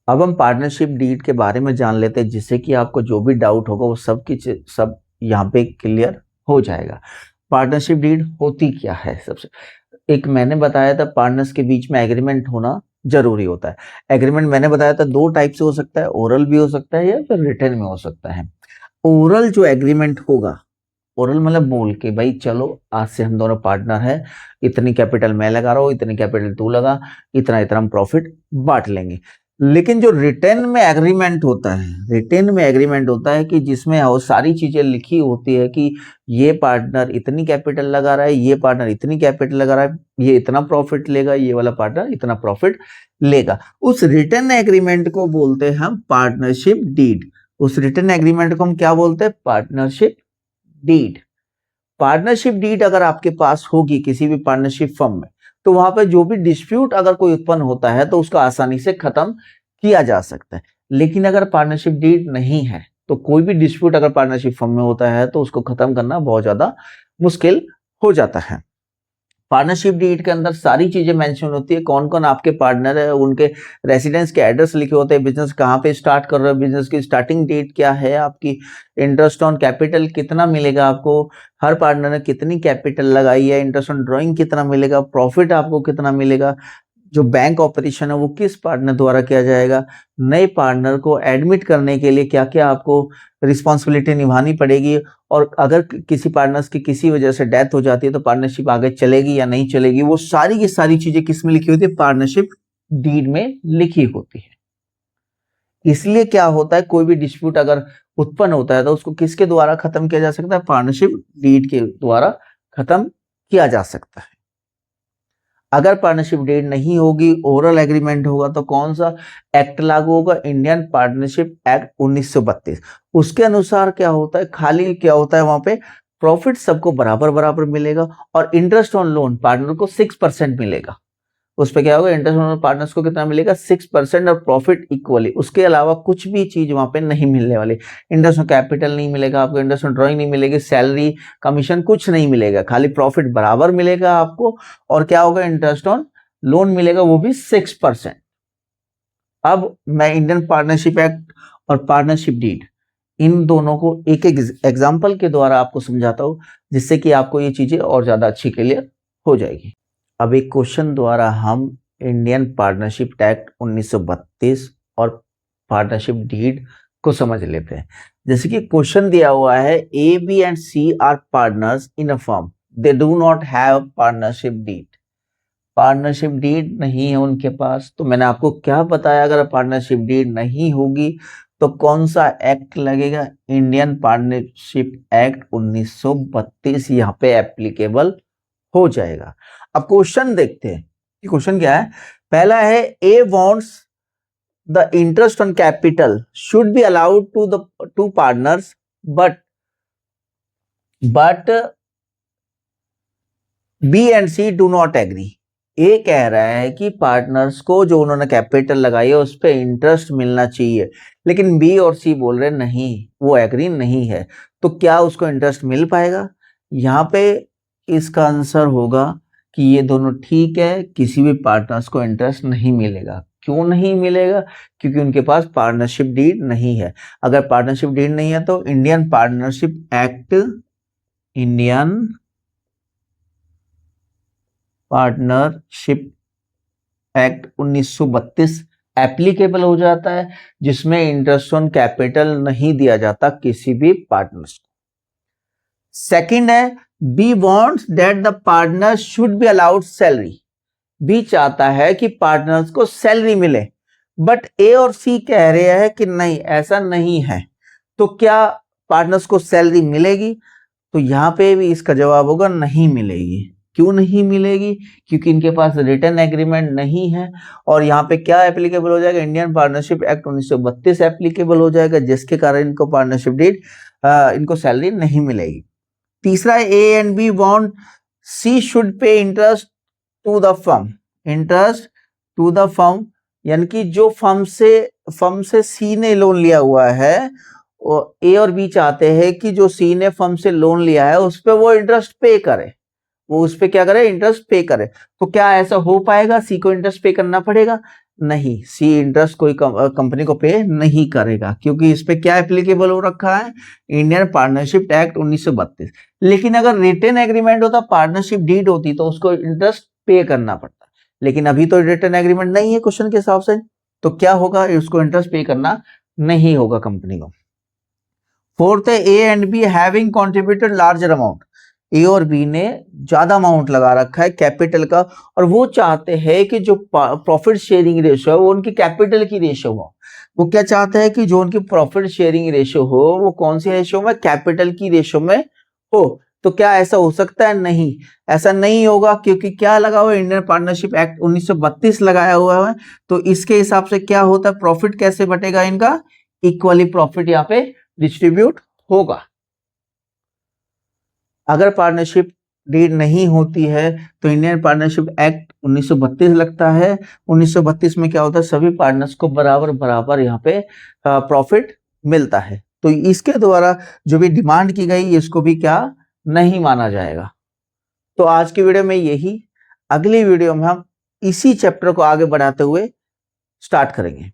अब हम partnership deed के बारे में जान लेते हैं, जिससे कि आपको जो भी डाउट होगा वो सब यहाँ पे क्लियर हो जाएगा। पार्टनरशिप डीड होती क्या है? सबसे एक मैंने बताया था, पार्टनर्स के बीच में एग्रीमेंट होना जरूरी होता है। एग्रीमेंट मैंने बताया था दो टाइप से हो सकता है, ओरल भी हो सकता है या फिर रिटर्न में हो सकता है। ओरल जो एग्रीमेंट होगा, ओरल मतलब बोल के, भाई चलो आज से हम दोनों पार्टनर हैं, इतनी कैपिटल मैं लगा रहा हूँ, इतनी कैपिटल तू लगा, इतना इतना हम प्रॉफिट बांट लेंगे। लेकिन जो रिटर्न में एग्रीमेंट होता है, रिटर्न में एग्रीमेंट होता है कि जिसमें वो सारी चीजें लिखी होती है कि ये पार्टनर इतनी कैपिटल लगा रहा है, ये पार्टनर इतनी कैपिटल लगा रहा है, ये इतना प्रॉफिट लेगा, ये वाला पार्टनर इतना प्रॉफिट लेगा। उस रिटर्न एग्रीमेंट को बोलते हैं हम पार्टनरशिप डीड। उस रिटर्न एग्रीमेंट को हम क्या बोलते हैं? Partnership deed. पार्टनरशिप डीड अगर आपके पास होगी किसी भी पार्टनरशिप फर्म में, तो वहां पर जो भी डिस्प्यूट अगर कोई उत्पन्न होता है तो उसको आसानी से खत्म किया जा सकता है। लेकिन अगर पार्टनरशिप डीड नहीं है तो कोई भी डिस्प्यूट अगर पार्टनरशिप फर्म में होता है तो उसको खत्म करना बहुत ज्यादा मुश्किल हो जाता है। पार्टनरशिप डीड के अंदर सारी चीजें मेंशन होती है, कौन कौन आपके पार्टनर है, उनके रेसिडेंस के एड्रेस लिखे होते हैं, बिजनेस कहाँ पे स्टार्ट कर रहे हो, बिजनेस की स्टार्टिंग डेट क्या है, आपकी इंटरेस्ट ऑन कैपिटल कितना मिलेगा आपको, हर पार्टनर ने कितनी कैपिटल लगाई है, इंटरेस्ट ऑन ड्रॉइंग कितना मिलेगा, प्रॉफिट आपको कितना मिलेगा, जो बैंक ऑपरेशन है वो किस पार्टनर द्वारा किया जाएगा, नए पार्टनर को एडमिट करने के लिए क्या क्या आपको रिस्पॉन्सिबिलिटी निभानी पड़ेगी, और अगर किसी पार्टनर्स की किसी वजह से डेथ हो जाती है तो पार्टनरशिप आगे चलेगी या नहीं चलेगी, वो सारी की सारी चीजें किस में लिखी होती है? पार्टनरशिप डीड में लिखी होती है। इसलिए क्या होता है, कोई भी डिस्प्यूट अगर उत्पन्न होता है तो उसको किसके द्वारा खत्म किया जा सकता है? पार्टनरशिप डीड के द्वारा खत्म किया जा सकता है। अगर पार्टनरशिप डीड नहीं होगी, ओरल एग्रीमेंट होगा, तो कौन सा एक्ट लागू होगा? Indian partnership act 1932। उसके अनुसार क्या होता है, खाली क्या होता है वहां पे, प्रॉफिट सबको बराबर बराबर मिलेगा और इंटरेस्ट ऑन लोन पार्टनर को 6% मिलेगा। उस पे क्या होगा, इंटरेस्ट ऑन पार्टनर्स को कितना मिलेगा? 6% और प्रॉफिट इक्वली। उसके अलावा कुछ भी चीज वहां पे नहीं मिलने वाली। इंटरेस्ट ऑन कैपिटल नहीं मिलेगा आपको, इंटरेस्ट ऑन ड्रॉइंग नहीं मिलेगी, सैलरी कमीशन कुछ नहीं मिलेगा, खाली प्रॉफिट बराबर मिलेगा आपको। और क्या होगा, इंटरेस्ट ऑन लोन मिलेगा, वो भी 6%। अब मैं इंडियन पार्टनरशिप एक्ट और पार्टनरशिप डीड इन दोनों को एक एक एग्जाम्पल के द्वारा आपको समझाता हूं, जिससे कि आपको ये चीजें और ज्यादा अच्छी क्लियर हो जाएगी। अब एक क्वेश्चन द्वारा हम इंडियन पार्टनरशिप एक्ट 1932 और पार्टनरशिप डीड को समझ लेते हैं। जैसे कि क्वेश्चन दिया हुआ है, A B and C are partners in a firm, they do not have partnership deed. Partnership deed नहीं है उनके पास, तो मैंने आपको क्या बताया, अगर पार्टनरशिप डीड नहीं होगी तो कौन सा एक्ट लगेगा? इंडियन पार्टनरशिप एक्ट 1932 यहाँ पे एप्लीकेबल हो जाएगा। अब क्वेश्चन देखते हैं कि क्वेश्चन क्या है। पहला है, A wants the interest on capital should be allowed to the two partners but B and C do not agree. A कह रहा है कि पार्टनर्स को जो उन्होंने कैपिटल लगाई है उस पर इंटरेस्ट मिलना चाहिए, लेकिन बी और सी बोल रहे नहीं, वो एग्री नहीं है। तो क्या उसको इंटरेस्ट मिल पाएगा? यहाँ पे इसका आंसर होगा कि ये दोनों ठीक है, किसी भी पार्टनर्स को इंटरेस्ट नहीं मिलेगा। क्यों नहीं मिलेगा? क्योंकि उनके पास पार्टनरशिप डीड नहीं है। अगर पार्टनरशिप डीड नहीं है तो Indian partnership act, Indian partnership act 1932 applicable हो जाता है, जिसमें इंटरेस्ट ऑन कैपिटल नहीं दिया जाता किसी भी पार्टनर्स को। सेकंड है, B wants that the partner should be allowed salary. B चाहता है कि पार्टनर्स को सैलरी मिले, बट ए और सी कह रहे हैं कि नहीं, ऐसा नहीं है। तो क्या पार्टनर्स को सैलरी मिलेगी? तो यहां पे भी इसका जवाब होगा नहीं मिलेगी। क्यों नहीं मिलेगी? क्योंकि इनके पास रिटर्न एग्रीमेंट नहीं है। और यहाँ पे क्या एप्लीकेबल हो जाएगा? इंडियन पार्टनरशिप एक्ट 1932 एप्लीकेबल हो जाएगा, जिसके कारण इनको पार्टनरशिप डीड, इनको सैलरी नहीं मिलेगी। तीसरा, A and B want C should pay interest to the firm. Interest to the firm यानी कि जो फर्म से सी ने लोन लिया हुआ है, ए और बी चाहते हैं कि जो सी ने फर्म से लोन लिया है उस पर वो इंटरेस्ट पे करे, वो उस पे क्या करे? इंटरेस्ट पे करे। तो क्या ऐसा हो पाएगा? सी को इंटरेस्ट पे करना पड़ेगा? नहीं, सी इंटरेस्ट कोई कंपनी को पे नहीं करेगा, क्योंकि इस पे क्या एप्लीकेबल हो रखा है, इंडियन पार्टनरशिप एक्ट 1932। लेकिन अगर रिटन एग्रीमेंट होता, पार्टनरशिप डीड होती, तो उसको इंटरेस्ट पे करना पड़ता। लेकिन अभी तो रिटन एग्रीमेंट नहीं है क्वेश्चन के हिसाब से, तो क्या होगा, उसको इंटरेस्ट पे करना नहीं होगा कंपनी को। फोर्थ है, A and B having contributed larger amount. A और बी ने ज्यादा अमाउंट लगा रखा है कैपिटल का, और वो चाहते हैं कि जो प्रॉफिट शेयरिंग रेशियो है वो उनकी कैपिटल की रेशियो हो। वो क्या चाहते हैं कि जो उनकी प्रॉफिट शेयरिंग रेशियो हो वो कौन सी रेशियो में, कैपिटल की रेशियो में हो। तो क्या ऐसा हो सकता है? नहीं, ऐसा नहीं होगा, क्योंकि क्या लगा हुआ है, इंडियन पार्टनरशिप एक्ट 1932 लगाया हुआ है। तो इसके हिसाब से क्या होता है, प्रॉफिट कैसे बटेगा इनका, इक्वली प्रॉफिट यहाँ पे डिस्ट्रीब्यूट होगा। अगर पार्टनरशिप डीड नहीं होती है तो इंडियन पार्टनरशिप एक्ट 1932 लगता है। 1932 में क्या होता है, सभी पार्टनर्स को बराबर बराबर यहाँ पे प्रॉफिट मिलता है। तो इसके द्वारा जो भी डिमांड की गई इसको भी क्या नहीं माना जाएगा। तो आज की वीडियो में यही, अगली वीडियो में हम इसी चैप्टर को आगे बढ़ाते हुए स्टार्ट करेंगे।